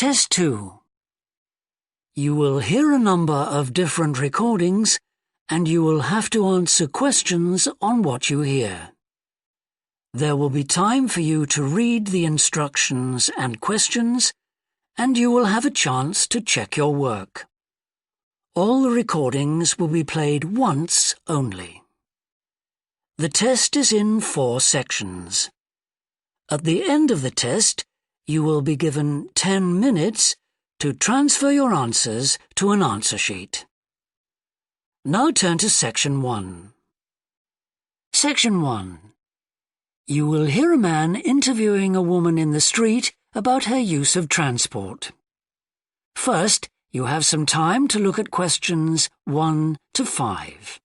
Test 2. You will hear a number of different recordings and you will have to answer questions on what you hear. There will be time for you to read the instructions and questions, and you will have a chance to check your work. All the recordings will be played once only. The test is in 4 sections. At the end of the test, you will be given 10 minutes to transfer your answers to an answer sheet. Now turn to Section 1. Section 1. You will hear a man interviewing a woman in the street about her use of transport. First, you have some time to look at questions 1 to 5.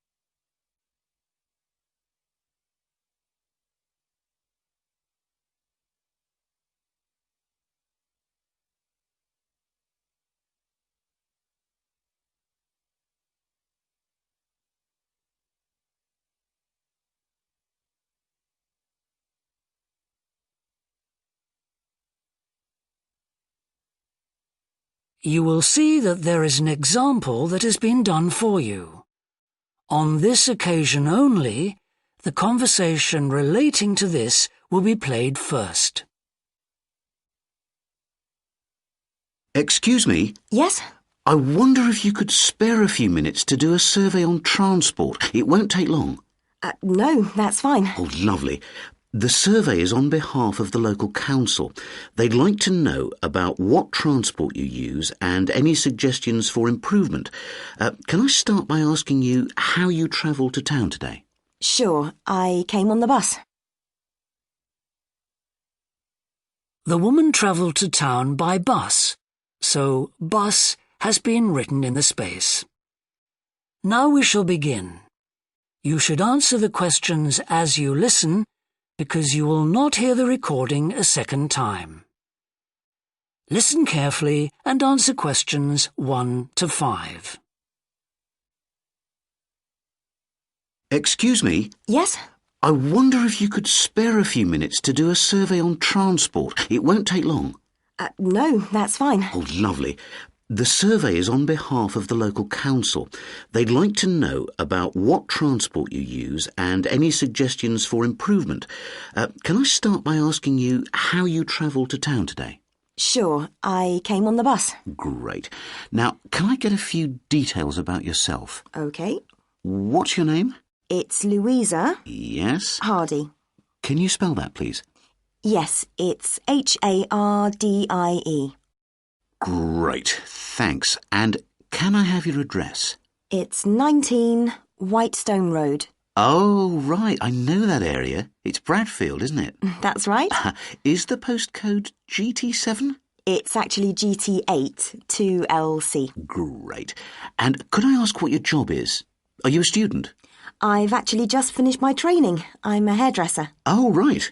You will see that there is an example that has been done for you. On this occasion only, the conversation relating to this will be played first. Excuse me? Yes? I wonder if you could spare a few minutes to do a survey on transport. It won't take long. No, that's fine. Oh, lovely. The survey is on behalf of the local council. They'd like to know about what transport you use and any suggestions for improvement. Can I start by asking you how you travelled to town today? Sure, I came on the bus. The woman travelled to town by bus, so bus has been written in the space. Now we shall begin. You should answer the questions as you listen, because you will not hear the recording a second time. Listen carefully and answer questions 1 to 5. Excuse me? Yes? I wonder if you could spare a few minutes to do a survey on transport. It won't take long. No, that's fine. Oh, lovely. The survey is on behalf of the local council. They'd like to know about what transport you use and any suggestions for improvement. Can I start by asking you how you travelled to town today? Sure, I came on the bus. Great. Now, can I get a few details about yourself? OK. What's your name? It's Louisa. Yes. Hardy. Can you spell that, please? Yes, it's Hardie. Great, thanks. And can I have your address? It's 19 Whitestone Road. Oh, right, I know that area. It's Bradfield, isn't it? That's right. Is the postcode GT7? It's actually GT8 2LC. Great. And could I ask what your job is? Are you a student? I've actually just finished my training. I'm a hairdresser. Oh, right.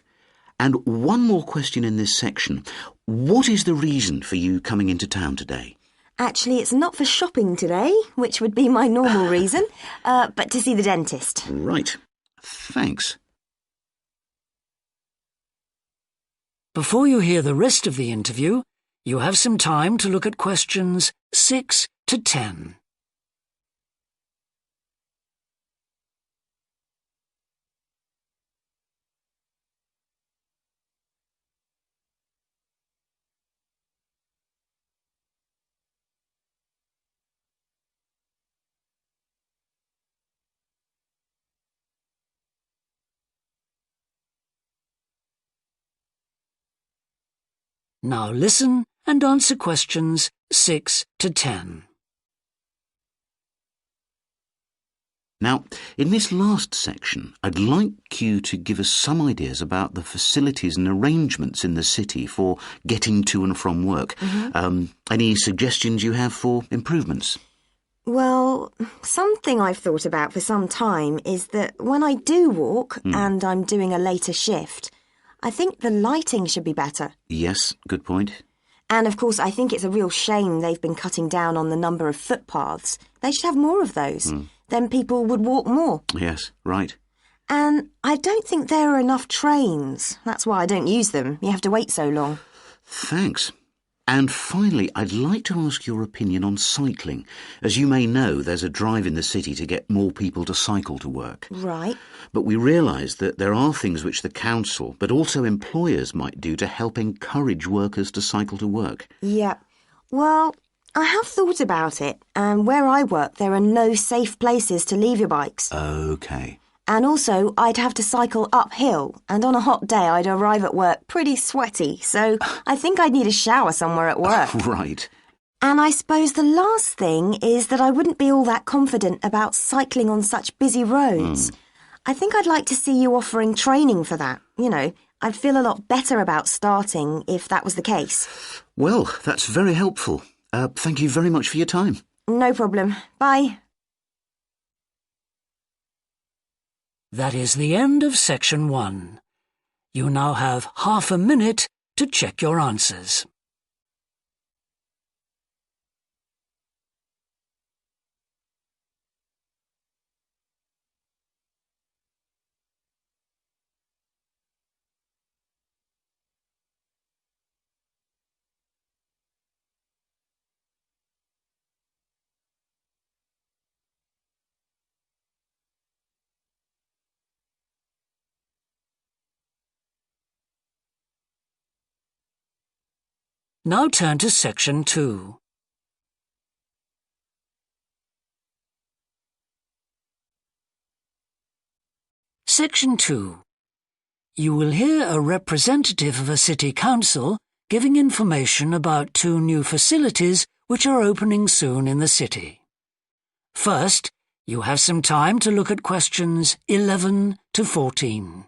And one more question in this section. What is the reason for you coming into town today? Actually, it's not for shopping today, which would be my normal reason, but to see the dentist. Right. Thanks. Before you hear the rest of the interview, you have some time to look at questions 6 to 10. Now listen and answer questions 6 to 10. Now, in this last section, I'd like you to give us some ideas about the facilities and arrangements in the city for getting to and from work. Any suggestions you have for improvements? Well, something I've thought about for some time is that when I do walk and I'm doing a later shift, I think the lighting should be better. Yes, good point. And of course, I think it's a real shame they've been cutting down on the number of footpaths. They should have more of those. Then people would walk more. Yes, right. And I don't think there are enough trains. That's why I don't use them. You have to wait so long. Thanks. And finally, I'd like to ask your opinion on cycling. As you may know, there's a drive in the city to get more people to cycle to work. Right. But we realise that there are things which the council, but also employers, might do to help encourage workers to cycle to work. Yep. Well, I have thought about it, and where I work there are no safe places to leave your bikes. OK. And also, I'd have to cycle uphill, and on a hot day I'd arrive at work pretty sweaty, so I think I'd need a shower somewhere at work. Right. And I suppose the last thing is that I wouldn't be all that confident about cycling on such busy roads. I think I'd like to see you offering training for that. You know, I'd feel a lot better about starting if that was the case. Well, that's very helpful. Thank you very much for your time. No problem. Bye. That is the end of section 1. You now have half a minute to check your answers. Now turn to section 2. Section 2. You will hear a representative of a city council giving information about 2 new facilities which are opening soon in the city. First, you have some time to look at questions 11 to 14.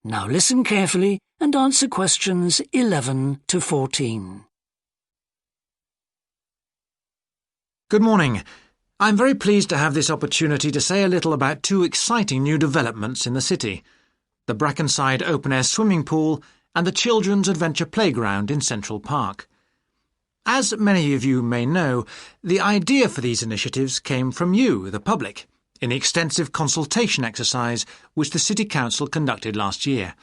Now listen carefully and answer questions 11 to 14. Good morning. I'm very pleased to have this opportunity to say a little about 2 exciting new developments in the city: the Brackenside open-air swimming pool and the Children's Adventure Playground in Central Park. As many of you may know, the idea for these initiatives came from you, the public, in the extensive consultation exercise which the City Council conducted last year.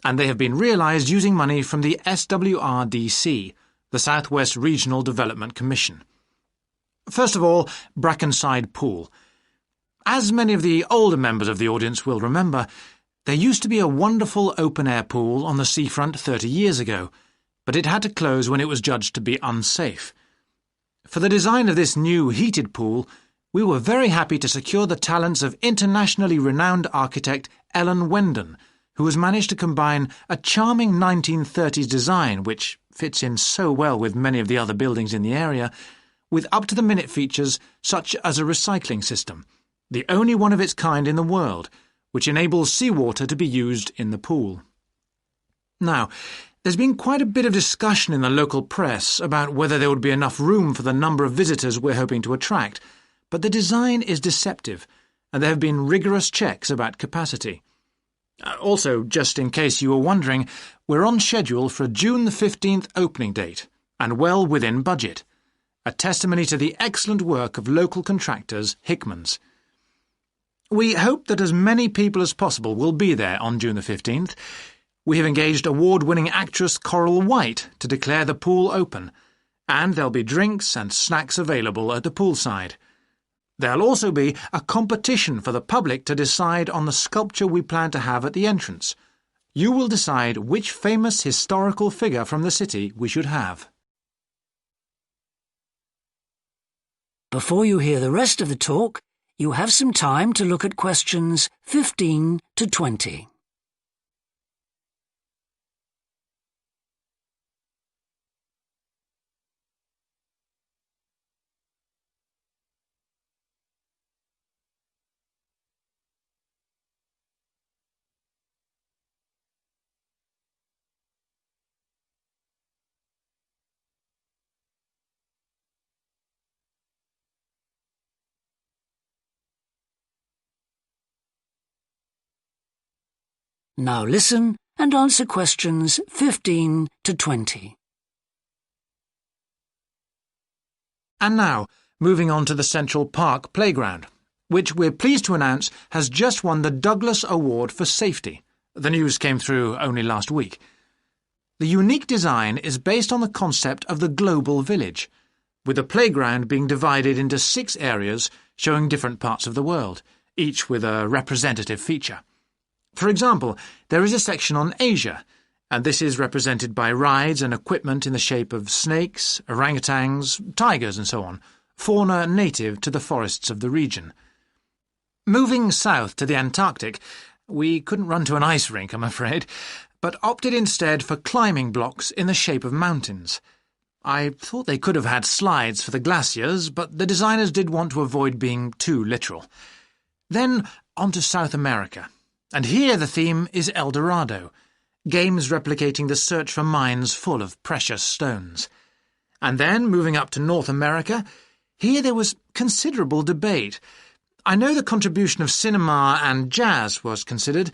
And they have been realised using money from the SWRDC, the South West Regional Development Commission. First of all, Brackenside Pool. As many of the older members of the audience will remember, there used to be a wonderful open-air pool on the seafront 30 years ago, but it had to close when it was judged to be unsafe. For the design of this new heated pool, we were very happy to secure the talents of internationally renowned architect Ellen Wendon, who has managed to combine a charming 1930s design, which fits in so well with many of the other buildings in the area, with up-to-the-minute features such as a recycling system, the only one of its kind in the world, which enables seawater to be used in the pool. Now, there's been quite a bit of discussion in the local press about whether there would be enough room for the number of visitors we're hoping to attract, but the design is deceptive, and there have been rigorous checks about capacity. Also, just in case you were wondering, we're on schedule for a June the 15th opening date, and well within budget, a testimony to the excellent work of local contractors Hickman's. We hope that as many people as possible will be there on June the 15th. We have engaged award-winning actress Coral White to declare the pool open, and there'll be drinks and snacks available at the poolside. There'll also be a competition for the public to decide on the sculpture we plan to have at the entrance. You will decide which famous historical figure from the city we should have. Before you hear the rest of the talk, you have some time to look at questions 15 to 20. Now listen and answer questions 15 to 20. And now, moving on to the Central Park Playground, which we're pleased to announce has just won the Douglas Award for Safety. The news came through only last week. The unique design is based on the concept of the global village, with the playground being divided into 6 areas showing different parts of the world, each with a representative feature. For example, there is a section on Asia, and this is represented by rides and equipment in the shape of snakes, orangutans, tigers and so on, fauna native to the forests of the region. Moving south to the Antarctic, we couldn't run to an ice rink, I'm afraid, but opted instead for climbing blocks in the shape of mountains. I thought they could have had slides for the glaciers, but the designers did want to avoid being too literal. Then on to South America, and here the theme is El Dorado, games replicating the search for mines full of precious stones. And then, moving up to North America, here there was considerable debate. I know the contribution of cinema and jazz was considered,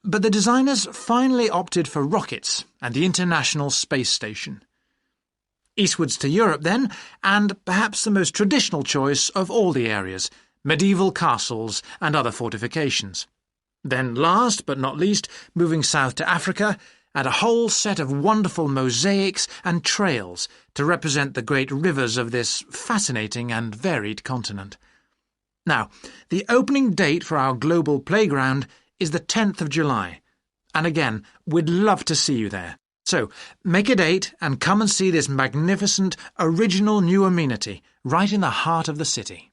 but the designers finally opted for rockets and the International Space Station. Eastwards to Europe then, and perhaps the most traditional choice of all the areas, medieval castles and other fortifications. Then last but not least, moving south to Africa, and a whole set of wonderful mosaics and trails to represent the great rivers of this fascinating and varied continent. Now, the opening date for our global playground is the 10th of July, and again, we'd love to see you there. So, make a date and come and see this magnificent, original new amenity right in the heart of the city.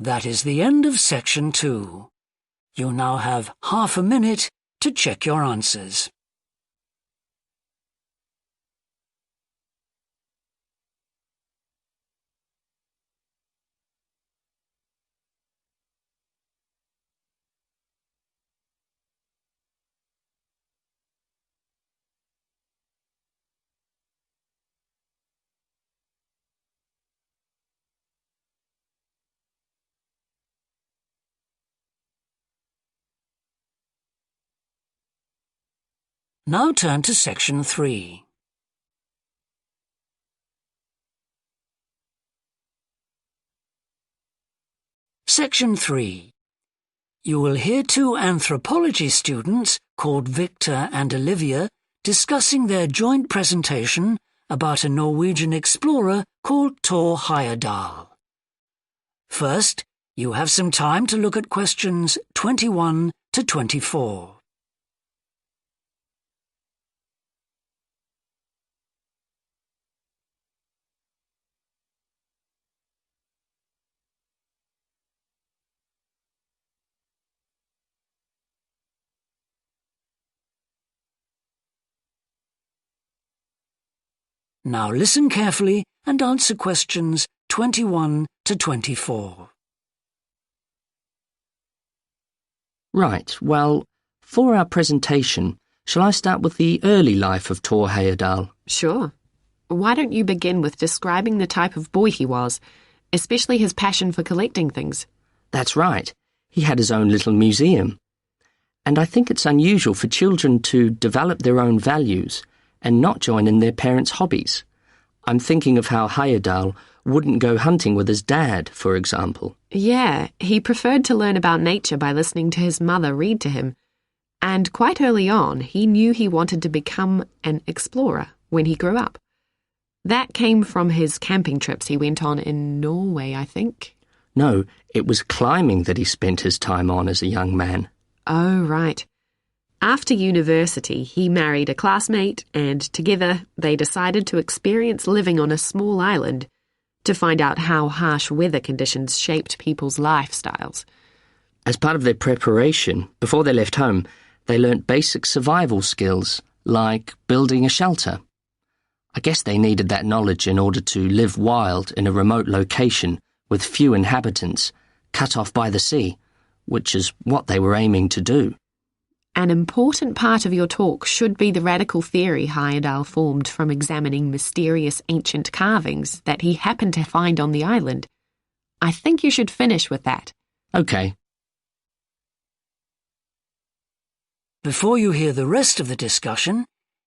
That is the end of section 2. You now have half a minute to check your answers. Now turn to section 3. Section 3. You will hear 2 anthropology students called Victor and Olivia discussing their joint presentation about a Norwegian explorer called Thor Heyerdahl. First, you have some time to look at questions 21 to 24. Now listen carefully and answer questions 21 to 24. Right, well, for our presentation, shall I start with the early life of Thor Heyerdahl? Sure. Why don't you begin with describing the type of boy he was, especially his passion for collecting things? That's right. He had his own little museum. And I think it's unusual for children to develop their own values and not join in their parents' hobbies. I'm thinking of how Heyerdahl wouldn't go hunting with his dad, for example. Yeah, he preferred to learn about nature by listening to his mother read to him. And quite early on, he knew he wanted to become an explorer when he grew up. That came from his camping trips he went on in Norway, I think. No, it was climbing that he spent his time on as a young man. Oh, right. After university, he married a classmate, and together they decided to experience living on a small island to find out how harsh weather conditions shaped people's lifestyles. As part of their preparation, before they left home, they learnt basic survival skills, like building a shelter. I guess they needed that knowledge in order to live wild in a remote location with few inhabitants, cut off by the sea, which is what they were aiming to do. An important part of your talk should be the radical theory Heyerdahl formed from examining mysterious ancient carvings that he happened to find on the island. I think you should finish with that. OK. before you hear the rest of the discussion,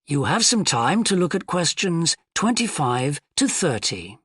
you have some time to look at questions 25 to 30.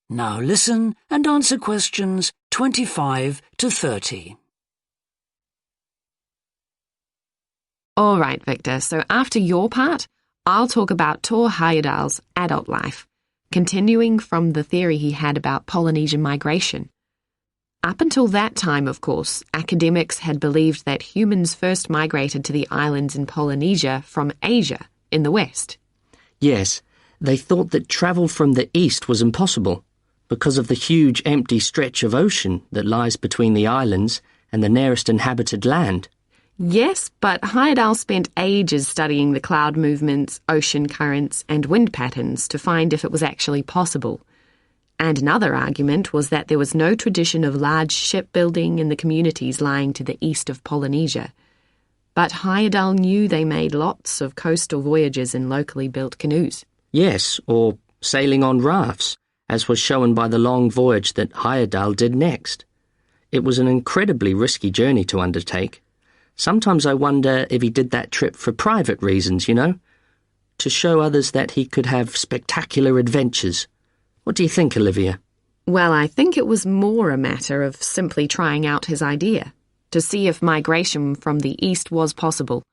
Now listen and answer questions 25 to 30. All right, Victor, so after your part, I'll talk about Tor Heyerdahl's adult life, continuing from the theory he had about Polynesian migration. Up until that time, of course, academics had believed that humans first migrated to the islands in Polynesia from Asia in the west. Yes, they thought that travel from the east was impossible because of the huge empty stretch of ocean that lies between the islands and the nearest inhabited land. Yes, but Heyerdahl spent ages studying the cloud movements, ocean currents, and wind patterns to find if it was actually possible. And another argument was that there was no tradition of large shipbuilding in the communities lying to the east of Polynesia. But Heyerdahl knew they made lots of coastal voyages in locally built canoes. Yes, or sailing on rafts, as was shown by the long voyage that Heyerdahl did next. It was an incredibly risky journey to undertake. Sometimes I wonder if he did that trip for private reasons, to show others that he could have spectacular adventures. What do you think, Olivia? Well, I think it was more a matter of simply trying out his idea, to see if migration from the east was possible.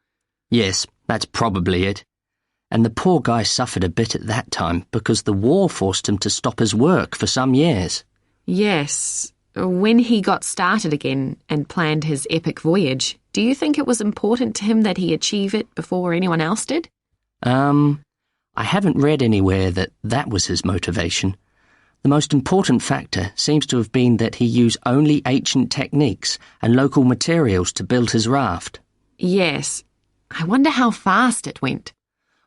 Yes, that's probably it. And the poor guy suffered a bit at that time because the war forced him to stop his work for some years. Yes. When he got started again and planned his epic voyage, do you think it was important to him that he achieve it before anyone else did? I haven't read anywhere that that was his motivation. The most important factor seems to have been that he used only ancient techniques and local materials to build his raft. Yes. I wonder how fast it went.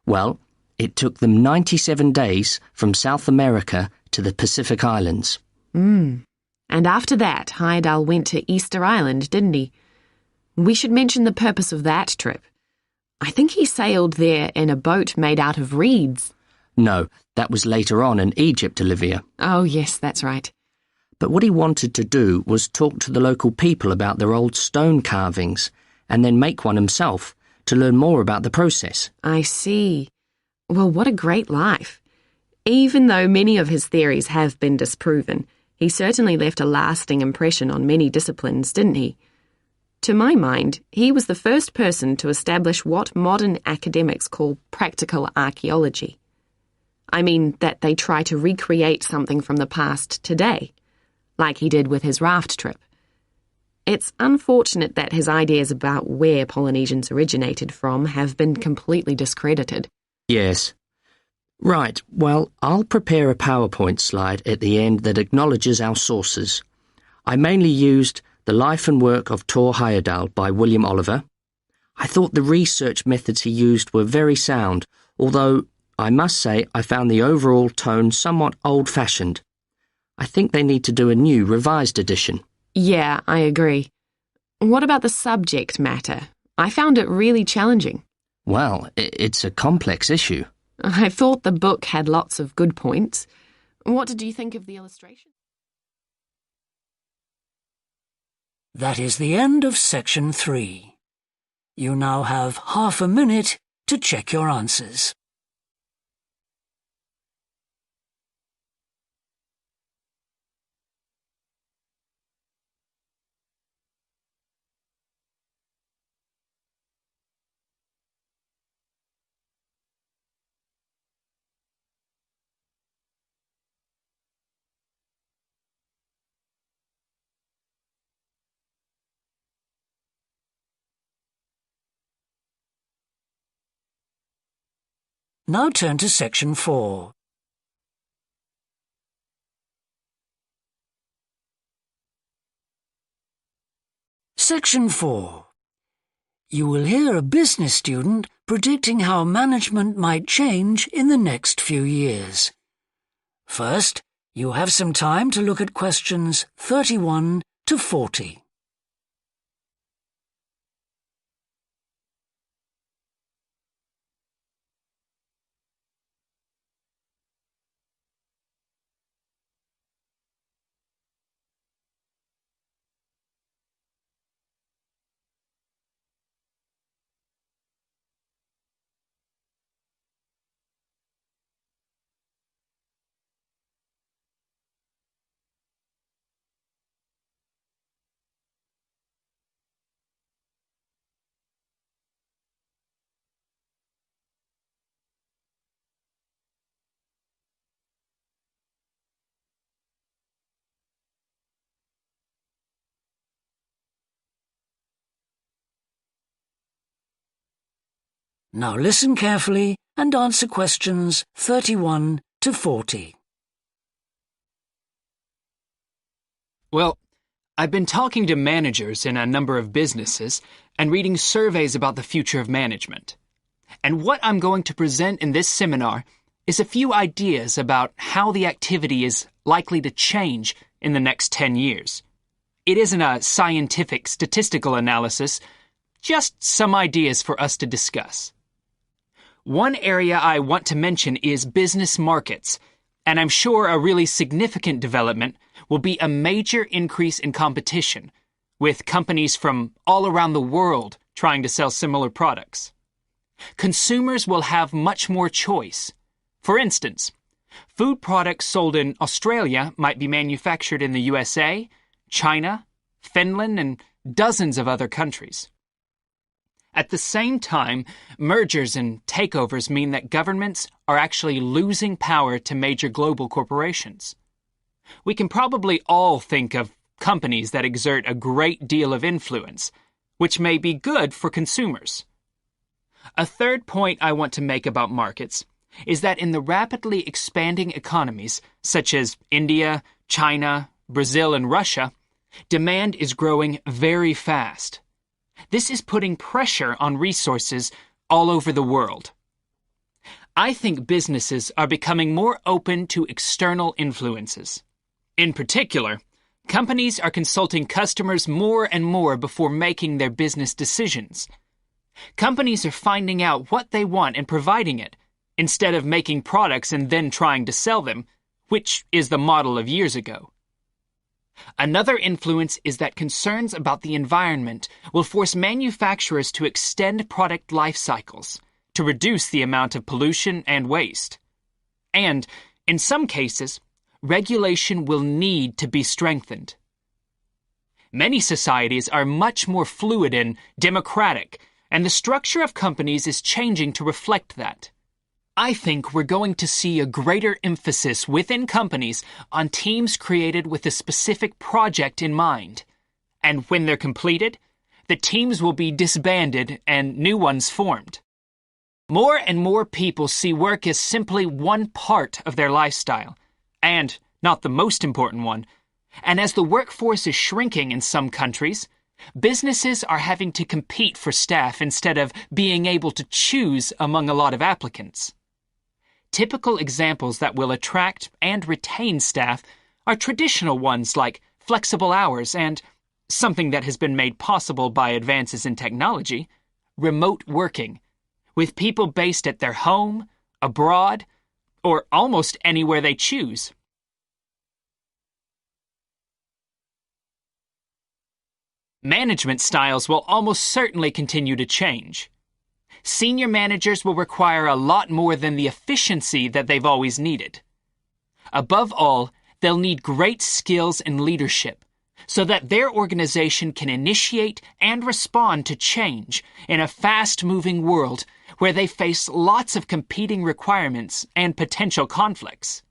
Well, it took them 97 days from South America to the Pacific Islands. And after that, Heyerdahl went to Easter Island, didn't he? We should mention the purpose of that trip. I think he sailed there in a boat made out of reeds. No, that was later on in Egypt, Olivia. Oh, yes, that's right. But what he wanted to do was talk to the local people about their old stone carvings and then make one himself to learn more about the process. I see. Well, what a great life. Even though many of his theories have been disproven, he certainly left a lasting impression on many disciplines, didn't he? To my mind, he was the first person to establish what modern academics call practical archaeology. I mean that they try to recreate something from the past today, like he did with his raft trip. It's unfortunate that his ideas about where Polynesians originated from have been completely discredited. Yes. Right, well, I'll prepare a PowerPoint slide at the end that acknowledges our sources. I mainly used The Life and Work of Tor Heyerdahl by William Oliver. I thought the research methods he used were very sound, although I must say I found the overall tone somewhat old-fashioned. I think they need to do a new, revised edition. Yeah, I agree. What about the subject matter? I found it really challenging. Well, it's a complex issue. I thought the book had lots of good points. What did you think of the illustration? That is the end of section 3. You now have half a minute to check your answers. Now turn to Section 4. Section 4. You will hear a business student predicting how management might change in the next few years. First, you have some time to look at questions 31 to 40. Now listen carefully and answer questions 31 to 40. Well, I've been talking to managers in a number of businesses and reading surveys about the future of management. And what I'm going to present in this seminar is a few ideas about how the activity is likely to change in the next 10 years. It isn't a scientific statistical analysis, just some ideas for us to discuss. One area I want to mention is business markets, and I'm sure a really significant development will be a major increase in competition, with companies from all around the world trying to sell similar products. Consumers will have much more choice. For instance, food products sold in Australia might be manufactured in the USA, China, Finland, and dozens of other countries. At the same time, mergers and takeovers mean that governments are actually losing power to major global corporations. We can probably all think of companies that exert a great deal of influence, which may be good for consumers. A third point I want to make about markets is that in the rapidly expanding economies, such as India, China, Brazil, and Russia, demand is growing very fast. This is putting pressure on resources all over the world. I think businesses are becoming more open to external influences. In particular, companies are consulting customers more and more before making their business decisions. Companies are finding out what they want and providing it, instead of making products and then trying to sell them, which is the model of years ago. Another influence is that concerns about the environment will force manufacturers to extend product life cycles to reduce the amount of pollution and waste. And, in some cases, regulation will need to be strengthened. Many societies are much more fluid and democratic, and the structure of companies is changing to reflect that. I think we're going to see a greater emphasis within companies on teams created with a specific project in mind. And when they're completed, the teams will be disbanded and new ones formed. More and more people see work as simply one part of their lifestyle, and not the most important one. And as the workforce is shrinking in some countries, businesses are having to compete for staff instead of being able to choose among a lot of applicants. Typical examples that will attract and retain staff are traditional ones like flexible hours and, something that has been made possible by advances in technology, remote working, with people based at their home, abroad, or almost anywhere they choose. Management styles will almost certainly continue to change. Senior managers will require a lot more than the efficiency that they've always needed. Above all, they'll need great skills in leadership so that their organization can initiate and respond to change in a fast-moving world where they face lots of competing requirements and potential conflicts.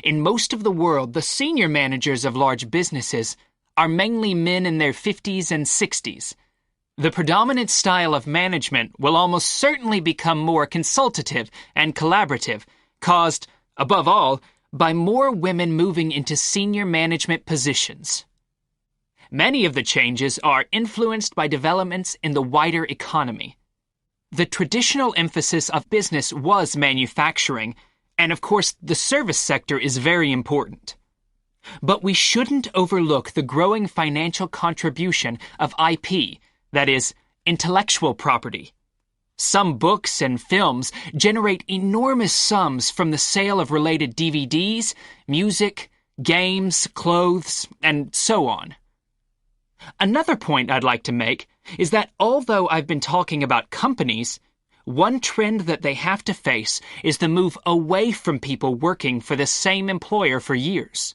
In most of the world, the senior managers of large businesses are mainly men in their 50s and 60s. The predominant style of management will almost certainly become more consultative and collaborative, caused, above all, by more women moving into senior management positions. Many of the changes are influenced by developments in the wider economy. The traditional emphasis of business was manufacturing, and of course the service sector is very important. But we shouldn't overlook the growing financial contribution of IP, that is, intellectual property. Some books and films generate enormous sums from the sale of related DVDs, music, games, clothes, and so on. Another point I'd like to make is that although I've been talking about companies, one trend that they have to face is the move away from people working for the same employer for years.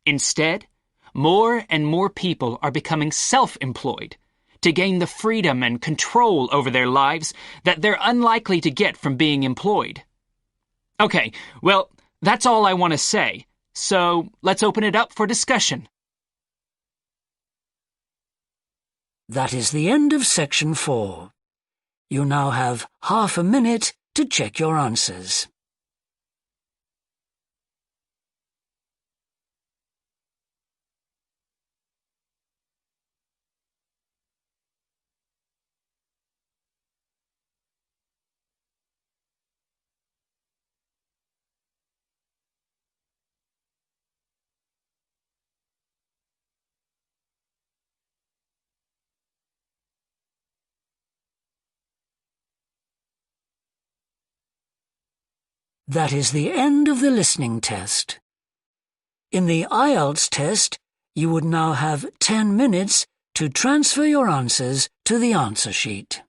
Instead, more and more people are becoming self-employed to gain the freedom and control over their lives that they're unlikely to get from being employed. Okay, well, that's all I want to say, so let's open it up for discussion. That is the end of section 4. You now have half a minute to check your answers. That is the end of the listening test. In the IELTS test, you would now have 10 minutes to transfer your answers to the answer sheet.